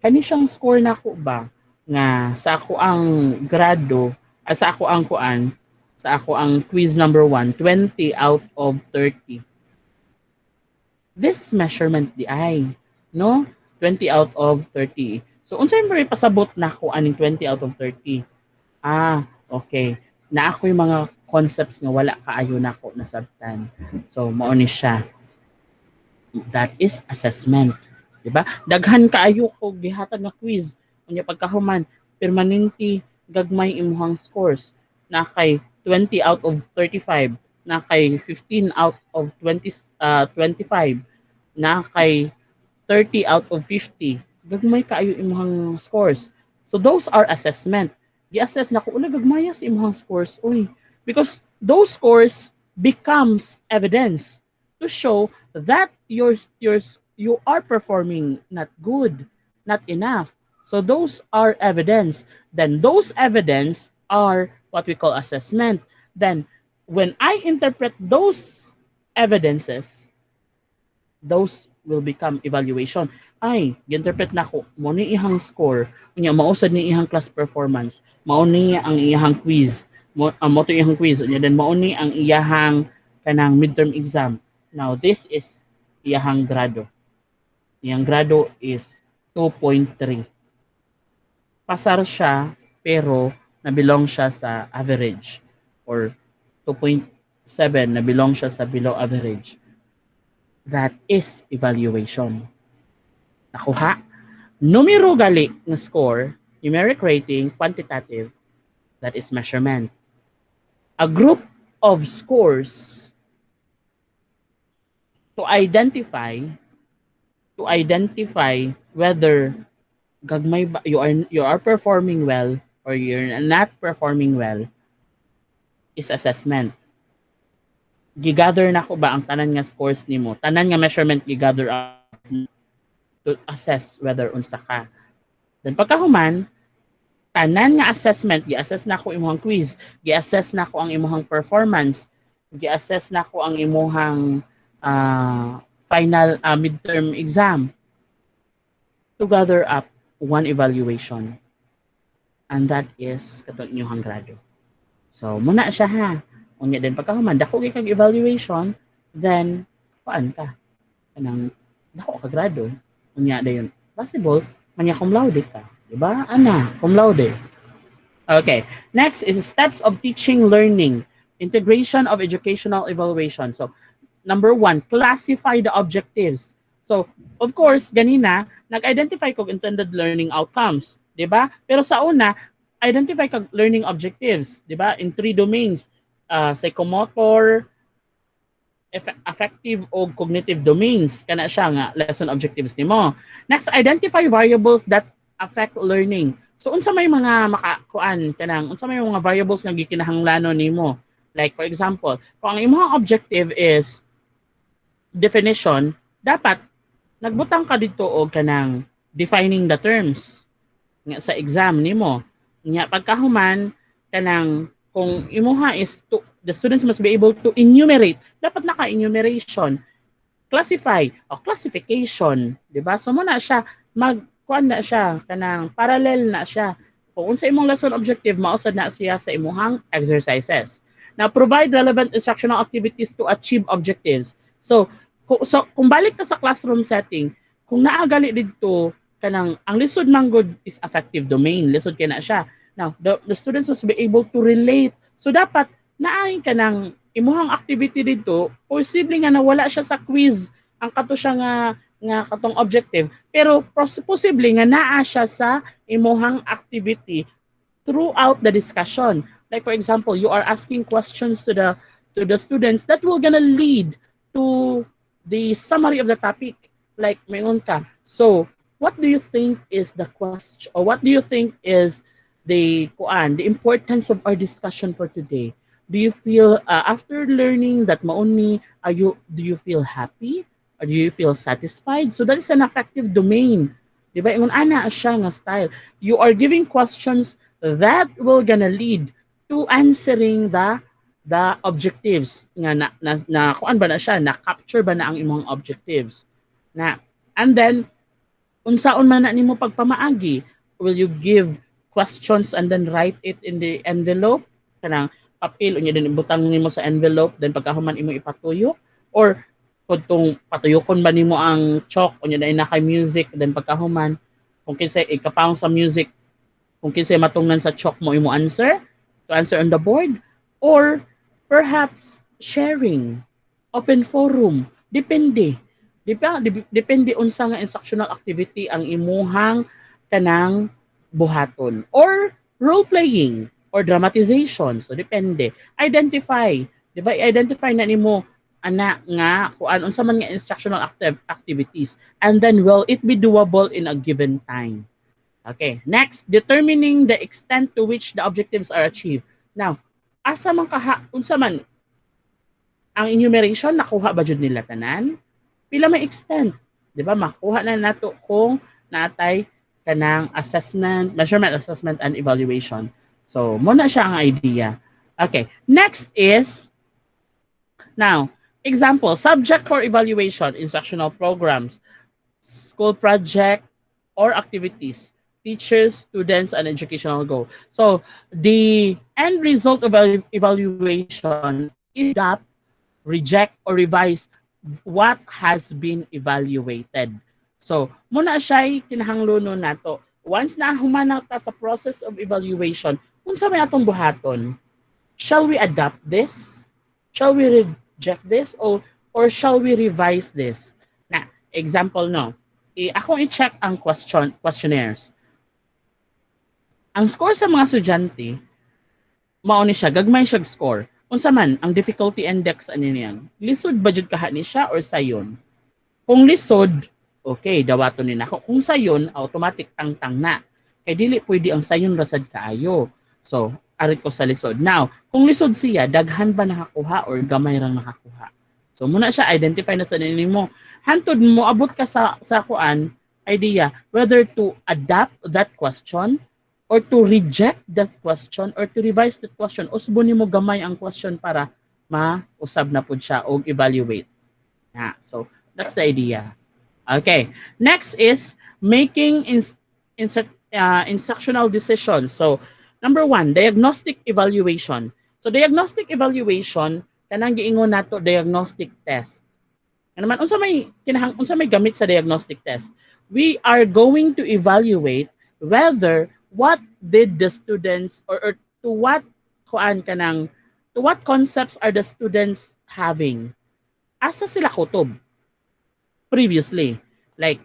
kani siyang score nako ba nga sa ako ang grado sa ako ang quiz number 1 20 out of 30. This is measurement di ay no 20 out of 30. So unsay may pasabot nako aning 20 out of 30? Okay, na ako yung mga concepts nga wala kaayo nako nasabtan. So mao ni siya. That is assessment. Diba? Daghan kaayo ko gihatag na quiz. Unya pagkahuman, permanente gagmay imuhang scores. Na kay 20 out of 35, na kay 15 out of 25, na kay 30 out of 50. Gagmay kaayo imuhang scores. So those are assessment. Gi-assess na ko ula gagmaya sa imuhang scores. Uy, because those scores becomes evidence to show that you are performing not good, not enough. So those are evidence. Then those evidence are what we call assessment. Then when I interpret those evidences, those will become evaluation. Ay, gi-interpret na ko mo ni ihang score, unya mausad ni ihang class performance, mao ni ang iyang quiz, mo to iyang quiz, unya then mao ni ang iyang kanang midterm exam. Now, this is iyang grado. Iyang grado is 2.3. Pasar siya, pero nabilong siya sa average. Or 2.7, nabilong siya sa below average. That is evaluation. Nakuha? Numero gali ng score, numeric rating, quantitative, that is measurement. A group of scores to identify whether gagmay ba, you are performing well or you're not performing well is assessment. Gigather na ko ba ang tanan nga scores nimo, tanan nga measurement gigather up to assess whether unsa ka. Then pagkahuman, tanan nga assessment, gi-assess na ko imong quiz, gi-assess na ko ang imong performance, gi-assess na ko ang imong final midterm exam to gather up one evaluation, and that is katong inyong grado. So muna siya ha, unya din pagkahuman dako kay evaluation, then paan ka kanang dako ka grado, unya dayon possible manya cum laude ka, di ba ana cum laude. Okay, next is steps of teaching learning, integration of educational evaluation. So number 1, classify the objectives. So, of course, ganina, nag-identify ko intended learning outcomes, di ba? Pero sa una, identify kag learning objectives, di ba? In 3 domains, psychomotor, affective o cognitive domains. Kana siya nga lesson objectives nimo. Next, identify variables that affect learning. So, unsa may mga makakuan kanang unsa may mga variables nga gikinahanglanon nimo? Like for example, kung ang imong objective is definition, dapat nagbutang ka dito og kanang defining the terms nga sa exam nimo. Nya pagkahuman kanang kung imuha is to, the students must be able to enumerate, dapat naka-enumeration, classify o classification, di ba? So muna siya magkuan na siya kanang parallel na siya. Kung unsa imong lesson objective, mausad na siya sa imuhang exercises. Now, provide relevant instructional activities to achieve objectives. So, kung balik ka sa classroom setting, kung naagali dito kanang ang lisod man good is affective domain, lisod kay na siya. Now, the students must be able to relate. So dapat naay ka ng imuhang activity dito, posible nga nawala siya sa quiz ang kato siya nga katong objective, pero posible nga naa siya sa imuhang activity throughout the discussion. Like for example, you are asking questions to the students that will gonna lead to the summary of the topic. Like mayon ka. So, what do you think is the question, or what do you think is the importance of our discussion for today? Do you feel after learning that mauni, do you feel happy or do you feel satisfied? So that is an affective domain. Diba? Ingon ana siya nga style. You are giving questions that will gonna lead to answering the objectives nga na kuan ba na siya, na capture ba na ang imong objectives. Na and then unsaon man na nimo pagpamaagi? Will you give questions and then write it in the envelope? Kanang papel unya din ibutang nimo sa envelope, then pagkahuman imo ipatuyok, or kung patuyokon ba nimo ang chalk unya na kay music, then pagkahuman kung kinsay ikapang sa music, kung kinsay matungnan sa chalk mo imo answer to answer on the board, or perhaps sharing, open forum, depende. Depende unsa nga instructional activity ang imuhang kanang buhaton, or role playing or dramatization. So depende. Identify, di ba? Identify na nimo ana nga kuan unsa man nga instructional activities, and then will it be doable in a given time. Okay, next, determining the extent to which the objectives are achieved. Now, asa man unsa man ang enumeration, nakuha ba jud nila tanan? Pila may extent, di ba? Makuha na nato kung natay kanang assessment, measurement, assessment, and evaluation. So, muna siya ang idea. Okay, next is, now, example, subject for evaluation, instructional programs, school project, or activities, teachers, students, and educational goal. So, the end result of evaluation is adapt, reject, or revise what has been evaluated. So, muna siya'y kinahanglunon nato. Once na humanaw ta sa process of evaluation, unsa may atong buhaton? Shall we adapt this? Shall we reject this? Or shall we revise this? Na, example no, akong i-check ang questionnaires. Ang score sa mga estudyante, mao ni siya, gagmay siya score. Unsa man ang difficulty index ani niyan? Lisod ba jud kaha ni siya or sayon? Kung lisod, okay, dawaton ni nako. Kung sayon, automatic tangtang na. Kay dili pwede ang sayon rasad kaayo. So, arit ko sa lisod. Now, kung lisod siya, daghan ba nakakuha or gamay rang nakakuha? So, muna siya identify na sa nimo. Hantod mo abot ka sa kuan idea whether to adapt that question or to reject that question or to revise that question. Usbo nimo gamay ang question para mausab na pud siya og evaluate. So, that's the idea. Okay. Next is making instructional decisions. So, number 1, diagnostic evaluation. So, diagnostic evaluation, kanang giingon nato diagnostic test. Ano naman, unsa may gamit sa diagnostic test? We are going to evaluate whether what did the students or to what concepts are the students having? Asa sila kutob previously? Like,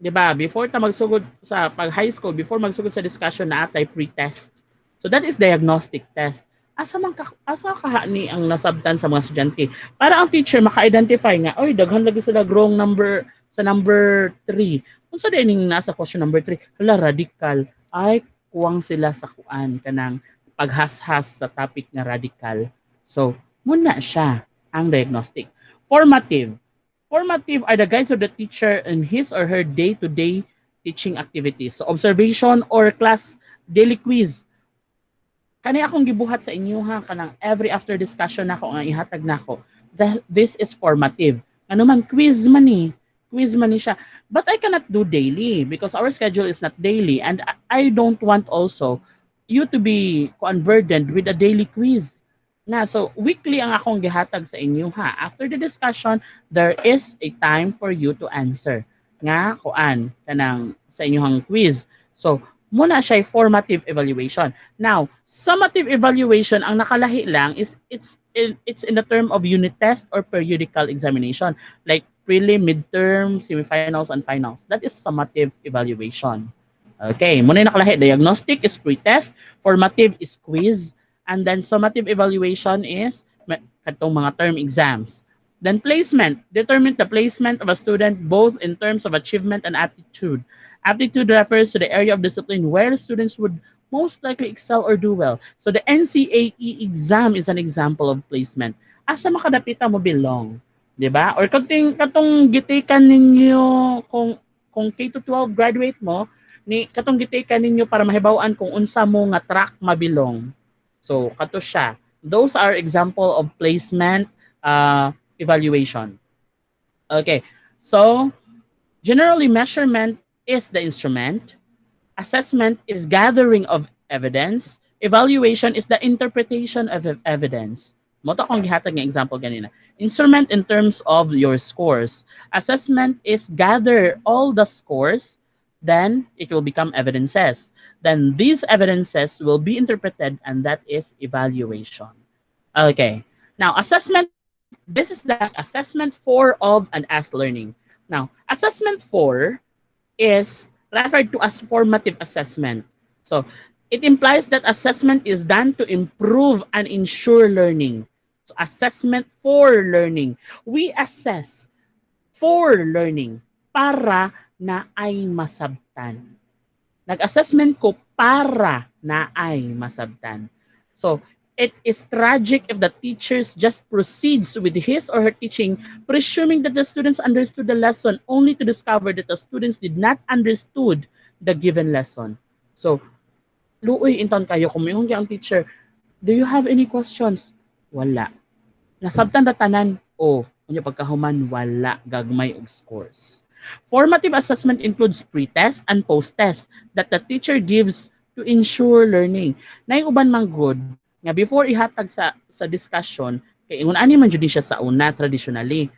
di ba, before ta magsugod sa pag high school, before magsugod sa discussion na atay pre-test. So that is diagnostic test. Asa kaha ni ang nasabtan sa mga estudyante para ang teacher maka-identify nga, oy daghan lagi sila wrong number sa number 3. Unsa dining nasa question number 3? Hala, radical. Ay kuwang sila sa kuan kanang paghashas sa topic nga radical. So, muna siya ang diagnostic. Formative. Formative are the guides of the teacher in his or her day-to-day teaching activities. So observation or class daily quiz. Kani akong gibuhat sa inyo ha, kanang every after discussion nako nga ihatag nako. This is formative. Ano man quiz man ni. Quiz man ni siya. But I cannot do daily because our schedule is not daily and I don't want also you to be unburdened with a daily quiz. Na so weekly ang akong gihatag sa inyo ha. After the discussion, there is a time for you to answer nga kuan kanang sa inyong quiz. So muna siya formative evaluation. Now, summative evaluation ang nakalahi lang is it's in the term of unit test or periodical examination like prelim, midterm, semifinals and finals. That is summative evaluation. Okay, muna yung nakalahi. Diagnostic is pre-test, formative is quiz, and then summative evaluation is katong mga term exams. Then placement, determine the placement of a student both in terms of achievement and aptitude. Aptitude refers to the area of discipline where students would most likely excel or do well. So the NCAE exam is an example of placement. Asa makadapita mo belong, 'di ba? Or katong gitikan ninyo kung K to 12 graduate mo, ni katong gitikan ninyo para mahibaw-an kung unsa mo nga track mabilong. So kato siya. Those are example of placement evaluation. Okay. So generally measurement is the instrument. Assessment is gathering of evidence. Evaluation is the interpretation of evidence. Moto akong gihatag ng example ganina. Instrument in terms of your scores. Assessment is gather all the scores, then it will become evidences. Then these evidences will be interpreted and that is evaluation. Okay. Now, assessment, this is the assessment for, of, and as learning. Now, assessment for is referred to as formative assessment. So it implies that assessment is done to improve and ensure learning. So assessment for learning. We assess for learning para na ay masabtan. Nag-assessment ko para na ay masabtan. So it is tragic if the teacher just proceeds with his or her teaching, presuming that the students understood the lesson, only to discover that the students did not understood the given lesson. So, luoy inton kayo, kung mayroon ang teacher, do you have any questions? Wala. Nasabtan na tanan? O, kung pagkahuman, wala, gagmay og scores. Formative assessment includes pre-test and post-test that the teacher gives to ensure learning. Na yung uban mang good, nga before ihatag sa discussion, kay ingon ani man jud siya sa una traditionally.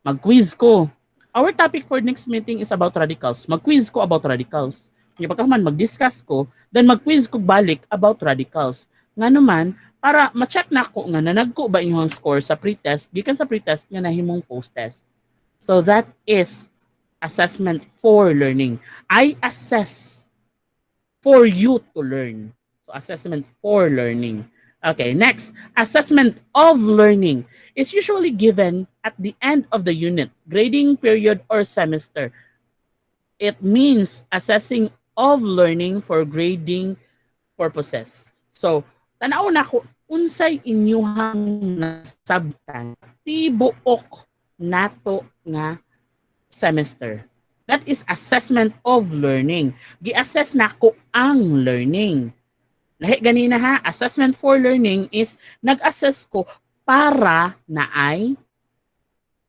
Mag-quiz ko. Our topic for next meeting is about radicals. Mag-quiz ko about radicals. Nga pagkaman mag-discuss ko, then mag-quiz ko balik about radicals. Nga naman, para ma-check na ko nga nanagko ba inyong score sa pre-test, gikan sa pre-test nga nahimong post-test. So that is assessment for learning. I assess for you to learn. So assessment for learning. Okay, next, assessment of learning is usually given at the end of the unit, grading period, or semester. It means assessing of learning for grading purposes. So, tanaw na ko, unsay inyuhang nasabtan, tibuok nato nga semester. That is assessment of learning. Gi-assess na ko ang learning. Lahi ganina ha, assessment for learning is nag-assess ko para na ay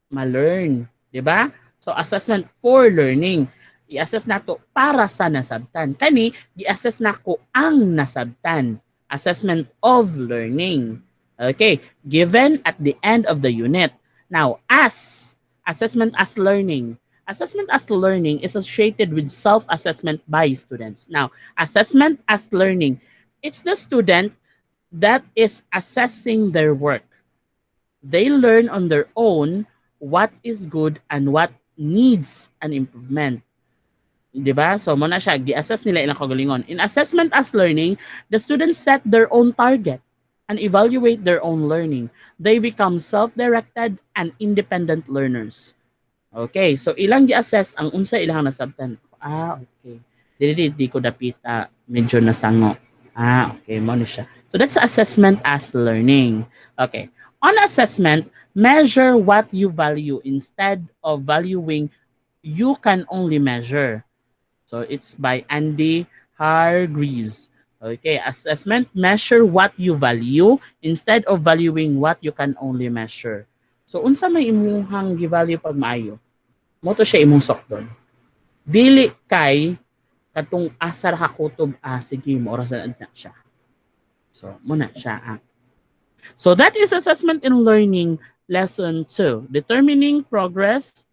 ma-learn, 'di ba? So assessment for learning, i-assess nato para sa nasabtan. Kani gi-assess nako ang nasabtan. Assessment of learning. Okay, given at the end of the unit. Now, as assessment as learning. Assessment as learning is associated with self-assessment by students. Now, assessment as learning, it's the student that is assessing their work. They learn on their own what is good and what needs an improvement. Diba? So, muna siya, gi-assess nila ilang kagalingon. In assessment as learning, the students set their own target and evaluate their own learning. They become self-directed and independent learners. Okay, so ilang gi-assess ang unsa ilang nasabtan. Okay. Di ko dapita, medyo nasango. Okay, mo na siya. So that's assessment as learning. Okay. On assessment, measure what you value instead of valuing you can only measure. So it's by Andy Hargreaves. Okay, assessment, measure what you value instead of valuing what you can only measure. So unsa may imuhang givalue pag maayo? Mo to siya imong sokdon. Dili kay katong asar hakutob sige mo orasan na siya. So mo na siya. So that is assessment and learning lesson 2, determining progress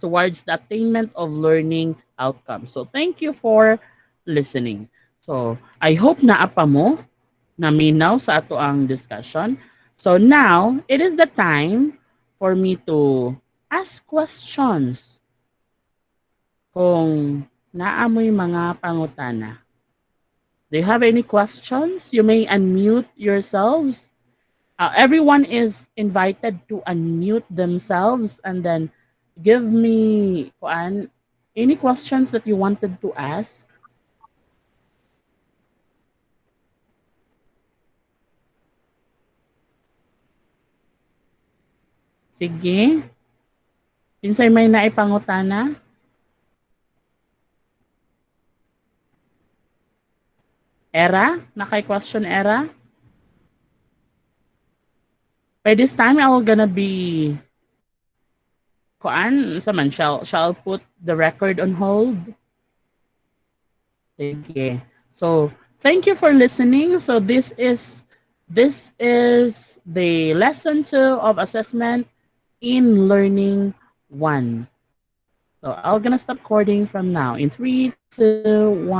towards the attainment of learning outcomes. So thank you for listening. So I hope naapa mo naminaw sa ato ang discussion. So now it is the time for me to ask questions kung naamoy mga pangutana. Do you have any questions? You may unmute yourselves. Everyone is invited to unmute themselves and then give me any questions that you wanted to ask. Sige. Pinsay may naipangutana? Era? Nakay-question, Era? By this time, I'm gonna be shall put the record on hold. Sige. So, thank you for listening. So this is the lesson 2 of assessment in learning 1. So, I'm gonna stop recording from now in 3, 2, 1.